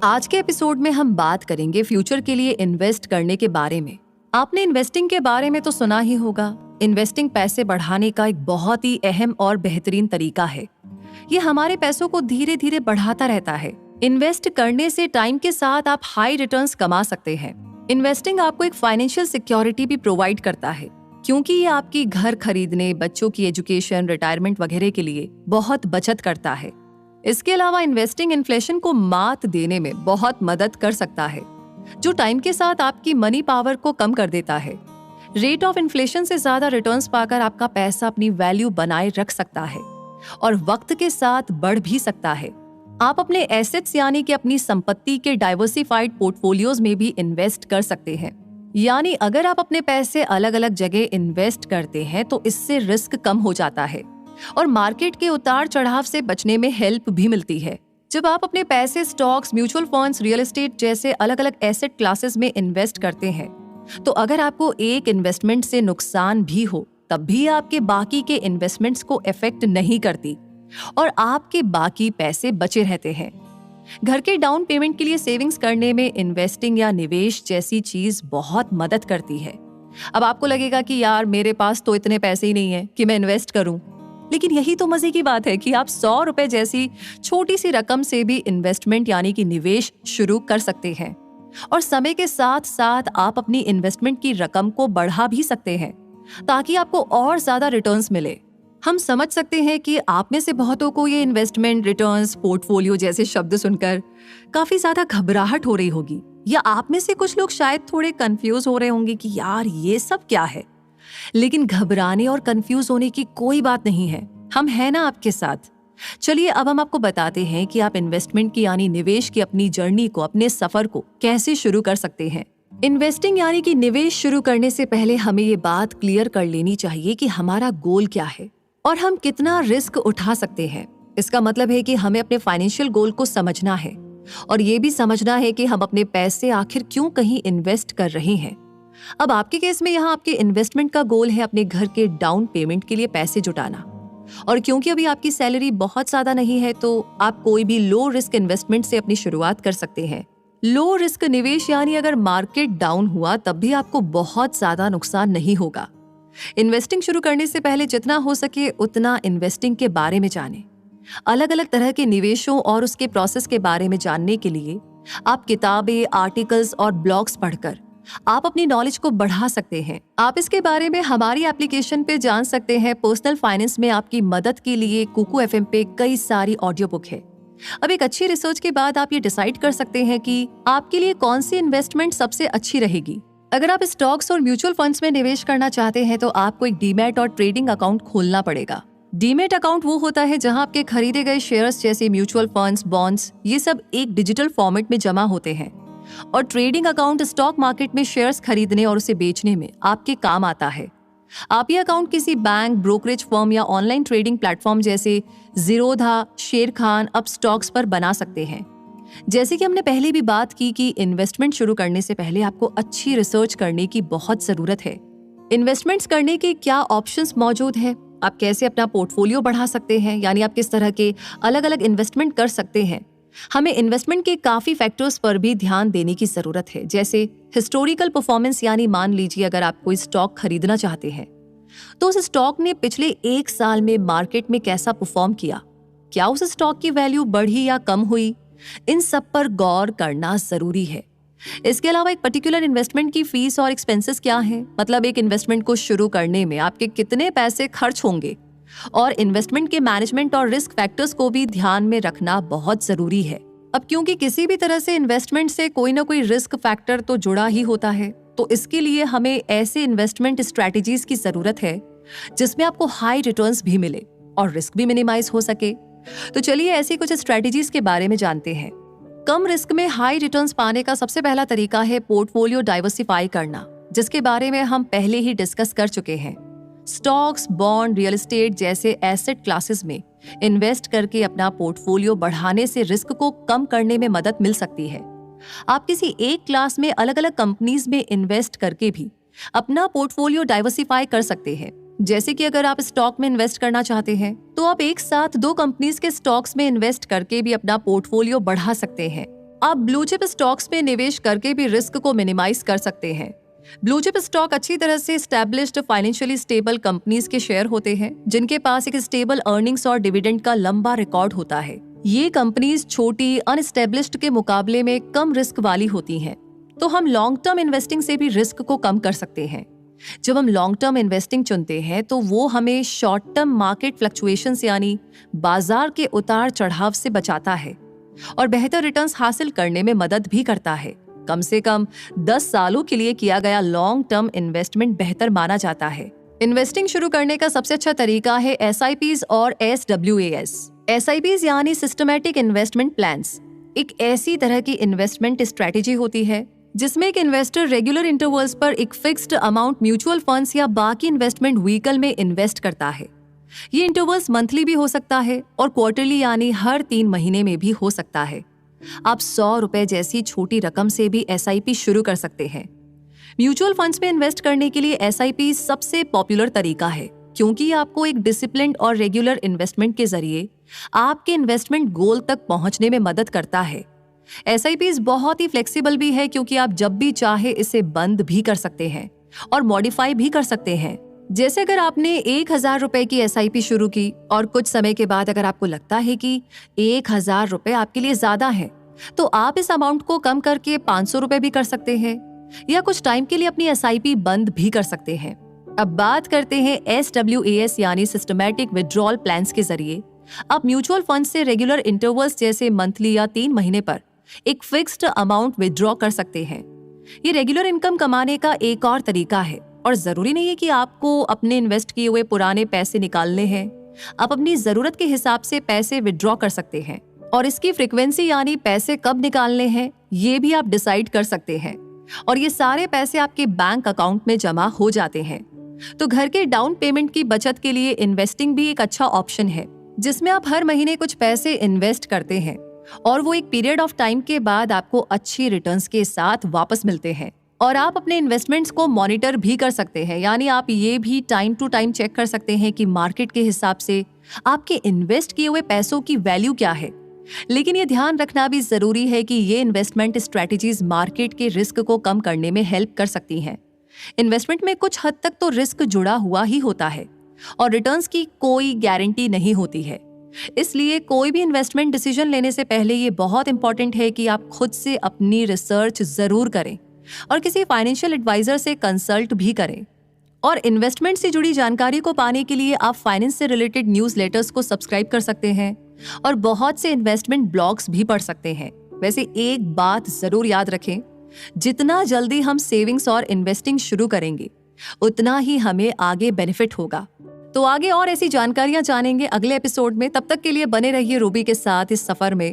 आज के एपिसोड में हम बात करेंगे फ्यूचर के लिए इन्वेस्ट करने के बारे में। आपने इन्वेस्टिंग के बारे में तो सुना ही होगा। इन्वेस्टिंग पैसे बढ़ाने का एक बहुत ही अहम और बेहतरीन तरीका है। ये हमारे पैसों को धीरे धीरे बढ़ाता रहता है। इन्वेस्ट करने से टाइम के साथ आप हाई रिटर्न्स कमा सकते हैं। इन्वेस्टिंग आपको एक फाइनेंशियल सिक्योरिटी भी प्रोवाइड करता है, क्योंकि ये आपकी घर खरीदने, बच्चों की एजुकेशन, रिटायरमेंट वगैरह के लिए बहुत बचत करता है। इसके अलावा इन्वेस्टिंग इन्फ्लेशन को मात देने में बहुत मदद कर सकता है, जो टाइम के साथ आपकी मनी पावर को कम कर देता है। रेट ऑफ इन्फ्लेशन से ज्यादा रिटर्न्स पाकर आपका पैसा अपनी वैल्यू बनाए रख सकता है और वक्त के साथ बढ़ भी सकता है। आप अपने एसेट्स यानी कि अपनी संपत्ति के डाइवर्सिफाइड पोर्टफोलियोज में भी इन्वेस्ट कर सकते हैं। यानी अगर आप अपने पैसे अलग अलग जगह इन्वेस्ट करते हैं तो इससे रिस्क कम हो जाता है और मार्केट के उतार चढ़ाव से बचने में हेल्प भी मिलती है। जब आप अपने पैसे stocks, mutual funds, real estate जैसे अलग अलग एसेट क्लासेस में इन्वेस्ट करते हैं, तो अगर आपको एक इन्वेस्टमेंट से नुकसान भी हो, तब भी आपके बाकी के इन्वेस्टमेंट्स को इफेक्ट नहीं करती और आपके बाकी पैसे बचे रहते हैं। घर के डाउन पेमेंट के लिए सेविंग्स करने में इन्वेस्टिंग या निवेश जैसी चीज बहुत मदद करती है। अब आपको लगेगा कि यार मेरे पास तो इतने पैसे ही नहीं है कि मैं इन्वेस्ट करूं, लेकिन यही तो मजे की बात है कि आप 100 रुपए जैसी छोटी सी रकम से भी इन्वेस्टमेंट यानी कि निवेश शुरू कर सकते हैं और समय के साथ साथ आप अपनी इन्वेस्टमेंट की रकम को बढ़ा भी सकते हैं ताकि आपको और ज्यादा रिटर्न्स मिले। हम समझ सकते हैं कि आप में से बहुतों को ये इन्वेस्टमेंट, रिटर्न्स, पोर्टफोलियो जैसे शब्द सुनकर काफी ज्यादा घबराहट हो रही होगी, या आप में से कुछ लोग शायद थोड़े कंफ्यूज हो रहे होंगे कि यार ये सब क्या है। लेकिन घबराने और कंफ्यूज होने की कोई बात नहीं है, हम हैं ना आपके साथ। चलिए अब हम आपको बताते हैं कि आप इन्वेस्टमेंट की यानी निवेश की अपनी जर्नी को, अपने सफर को कैसे शुरू कर सकते हैं। इन्वेस्टिंग यानी कि निवेश शुरू करने से पहले हमें ये बात क्लियर कर लेनी चाहिए कि हमारा गोल क्या है और हम कितना रिस्क उठा सकते हैं। इसका मतलब है कि हमें अपने फाइनेंशियल गोल को समझना है और ये भी समझना है कि हम अपने पैसे आखिर क्यों कहीं इन्वेस्ट कर रहे हैं। अब आपके केस में यहाँ आपके इन्वेस्टमेंट का गोल है अपने घर के डाउन पेमेंट के लिए पैसे जुटाना, और क्योंकि अभी आपकी सैलरी बहुत ज्यादा नहीं है तो आप कोई भी लो रिस्क इन्वेस्टमेंट से अपनी शुरुआत कर सकते हैं। लो रिस्क निवेश यानी अगर मार्केट डाउन हुआ तब भी आपको बहुत ज्यादा नुकसान नहीं होगा। इन्वेस्टिंग शुरू करने से पहले जितना हो सके उतना इन्वेस्टिंग के बारे में जानें। अलग अलग तरह के निवेशों और उसके प्रोसेस के बारे में जानने के लिए आप किताबें, आर्टिकल्स और ब्लॉग्स पढ़कर आप अपनी नॉलेज को बढ़ा सकते हैं। आप इसके बारे में हमारी एप्लीकेशन पे जान सकते हैं। पर्सनल फाइनेंस में आपकी मदद के लिए कुकू एफएम पे कई सारी ऑडियो बुक है। अब एक अच्छी रिसर्च के बाद आप ये डिसाइड कर सकते हैं कि आपके लिए कौन सी इन्वेस्टमेंट सबसे अच्छी रहेगी। अगर आप स्टॉक्स और म्यूचुअल फंड्स में निवेश करना चाहते हैं तो आपको एक डीमैट और ट्रेडिंग अकाउंट खोलना पड़ेगा। डीमैट अकाउंट वो होता है जहां आपके खरीदे गए शेयर्स जैसे म्यूचुअल फंड्स, बॉन्ड्स, ये सब एक डिजिटल फॉर्मेट में जमा होते हैं, और ट्रेडिंग अकाउंट स्टॉक मार्केट में शेयर्स खरीदने और उसे बेचने में आपके काम आता है। आप ये अकाउंट किसी बैंक, ब्रोकरेज फर्म या ऑनलाइन ट्रेडिंग प्लेटफॉर्म जैसे ज़ीरोधा, शेर खान, अपस्टॉक्स पर बना सकते हैं। जैसे कि हमने पहले भी बात की कि इन्वेस्टमेंट शुरू करने से पहले आपको अच्छी रिसर्च करने की बहुत जरूरत है। इन्वेस्टमेंट्स करने के क्या ऑप्शंस मौजूद हैं, आप कैसे अपना पोर्टफोलियो बढ़ा सकते हैं, यानी आप किस तरह के अलग अलग इन्वेस्टमेंट कर सकते हैं। हमें इन्वेस्टमेंट के काफी फैक्टर्स पर भी ध्यान देने की जरूरत है, जैसे हिस्टोरिकल परफॉर्मेंस, यानी मान लीजिए अगर आप कोई स्टॉक खरीदना चाहते हैं तो उस स्टॉक ने पिछले 1 साल में मार्केट में कैसा परफॉर्म किया, क्या उस स्टॉक की वैल्यू बढ़ी या कम हुई, इन सब पर गौर करना जरूरी है। इसके अलावा एक पर्टिकुलर इन्वेस्टमेंट की फीस और एक्सपेंसेस क्या है, मतलब एक इन्वेस्टमेंट को शुरू करने में आपके कितने पैसे खर्च होंगे, और इन्वेस्टमेंट के मैनेजमेंट और रिस्क फैक्टर्स को भी ध्यान में रखना बहुत जरूरी है। अब क्योंकि किसी भी तरह से इन्वेस्टमेंट से कोई ना कोई रिस्क फैक्टर तो जुड़ा ही होता है, तो इसके लिए हमें ऐसे इन्वेस्टमेंट स्ट्रैटेजीज की जरूरत है जिसमें आपको हाई रिटर्न्स भी मिले और रिस्क भी मिनिमाइज हो सके। तो चलिए ऐसी कुछ स्ट्रैटेजीज के बारे में जानते हैं। कम रिस्क में हाई रिटर्न्स पाने का सबसे पहला तरीका है पोर्टफोलियो डाइवर्सिफाई करना, जिसके बारे में हम पहले ही डिस्कस कर चुके हैं। स्टॉक्स, बॉन्ड, रियल एस्टेट जैसे एसेट क्लासेस में इन्वेस्ट करके अपना पोर्टफोलियो बढ़ाने से रिस्क को कम करने में मदद मिल सकती है। आप किसी एक क्लास में अलग अलग कंपनीज में इन्वेस्ट करके भी अपना पोर्टफोलियो डाइवर्सिफाई कर सकते हैं। जैसे कि अगर आप स्टॉक में इन्वेस्ट करना चाहते हैं तो आप एक साथ 2 कंपनीज के स्टॉक्स में इन्वेस्ट करके भी अपना पोर्टफोलियो बढ़ा सकते हैं। आप ब्लू चिप स्टॉक्स में निवेश करके भी रिस्क को मिनिमाइज कर सकते हैं। ब्लू चिप स्टॉक अच्छी तरह से एस्टैब्लिश्ड फाइनेंशियली स्टेबल कंपनीज के शेयर होते हैं जिनके पास एक स्टेबल अर्निंग्स और डिविडेंड का लंबा रिकॉर्ड होता है। ये कंपनीज छोटी अनएस्टैब्लिश्ड के मुकाबले में कम रिस्क वाली होती हैं, तो हम लॉन्ग टर्म इन्वेस्टिंग से भी रिस्क को कम कर सकते हैं। जब हम लॉन्ग टर्म इन्वेस्टिंग चुनते हैं तो वो हमें शॉर्ट टर्म मार्केट फ्लक्चुएशंस यानी बाजार के उतार चढ़ाव से बचाता है और बेहतर रिटर्न्स हासिल करने में मदद भी करता है। कम से कम 10 सालों के लिए किया गया लॉन्ग टर्म इन्वेस्टमेंट बेहतर माना जाता है। इन्वेस्टिंग शुरू करने का सबसे अच्छा तरीका है SIPs और SWAS। SIPs यानी सिस्टमैटिक इन्वेस्टमेंट प्लान्स एक ऐसी तरह की इन्वेस्टमेंट स्ट्रेटेजी होती है जिसमें एक इन्वेस्टर रेगुलर इंटरवल्स पर एक फिक्स्ड अमाउंट म्यूचुअल फंड्स या बाकी इन्वेस्टमेंट व्हीकल में इन्वेस्ट करता है। ये इंटरवल्स मंथली भी हो सकता है और क्वार्टरली यानी हर 3 महीने में भी हो सकता है। आप 100 रुपए जैसी छोटी रकम से भी SIP शुरू कर सकते हैं। म्यूचुअल फंड्स में इन्वेस्ट करने के लिए SIP सबसे पॉपुलर तरीका है क्योंकि आपको एक डिसिप्लिन्ड और रेगुलर इन्वेस्टमेंट के जरिए आपके इन्वेस्टमेंट गोल तक पहुंचने में मदद करता है। SIPs बहुत ही फ्लेक्सिबल भी है क्योंकि आप जब भी चाहे इसे बंद भी कर सकते हैं और मॉडिफाई भी कर सकते हैं। जैसे अगर आपने 1000 रुपए की SIP शुरू की और कुछ समय के बाद अगर आपको लगता है कि 1000 रुपए आपके लिए ज्यादा है, तो आप इस अमाउंट को कम करके 500 रुपए भी कर सकते हैं या कुछ टाइम के लिए अपनी SIP बंद भी कर सकते हैं। अब बात करते हैं SWAS यानी सिस्टमैटिक विड्रॉल प्लान्स के जरिए आप म्यूचुअल फंड से रेगुलर इंटरवल्स जैसे मंथली या 3 महीने पर एक फिक्स्ड अमाउंट विड्रॉ कर सकते हैं। ये रेगुलर इनकम कमाने का एक और तरीका है और जरूरी नहीं है कि आपको अपने इन्वेस्ट किए हुए पुराने पैसे निकालने हैं। आप अपनी जरूरत के हिसाब से पैसे विड्रॉ कर सकते हैं और इसकी फ्रीक्वेंसी यानी पैसे कब निकालने हैं ये भी आप डिसाइड कर सकते हैं और ये सारे पैसे आपके बैंक अकाउंट में जमा हो जाते हैं। तो घर के डाउन पेमेंट की बचत के लिए इन्वेस्टिंग भी एक अच्छा ऑप्शन है जिसमें आप हर महीने कुछ पैसे इन्वेस्ट करते हैं और वो एक पीरियड ऑफ टाइम के बाद आपको अच्छी रिटर्न्स के साथ वापस मिलते हैं। और आप अपने इन्वेस्टमेंट्स को मॉनिटर भी कर सकते हैं, यानी आप ये भी टाइम टू टाइम चेक कर सकते हैं कि मार्केट के हिसाब से आपके इन्वेस्ट किए हुए पैसों की वैल्यू क्या है। लेकिन ये ध्यान रखना भी जरूरी है कि ये इन्वेस्टमेंट स्ट्रेटेजीज मार्केट के रिस्क को कम करने में हेल्प कर सकती हैं। इन्वेस्टमेंट में कुछ हद तक तो रिस्क जुड़ा हुआ ही होता है और रिटर्न्स की कोई गारंटी नहीं होती है। इसलिए कोई भी इन्वेस्टमेंट डिसीजन लेने से पहले ये बहुत इंपॉर्टेंट है कि आप खुद से अपनी रिसर्च जरूर करें और किसी फाइनेंशियल एडवाइजर से कंसल्ट भी करें। और इन्वेस्टमेंट से जुड़ी जानकारी को पाने के लिए आप फाइनेंस से रिलेटेड न्यूज़लेटर्स को सब्सक्राइब कर सकते हैं और बहुत से इन्वेस्टमेंट ब्लॉग्स भी पढ़ सकते हैं। वैसे एक बात जरूर याद रखें, जितना जल्दी हम सेविंग्स और इन्वेस्टिंग शुरू करेंगे उतना ही हमें आगे बेनिफिट होगा। तो आगे और ऐसी जानकारियां जानेंगे अगले एपिसोड में। तब तक के लिए बने रहिए रूबी के साथ इस सफर में।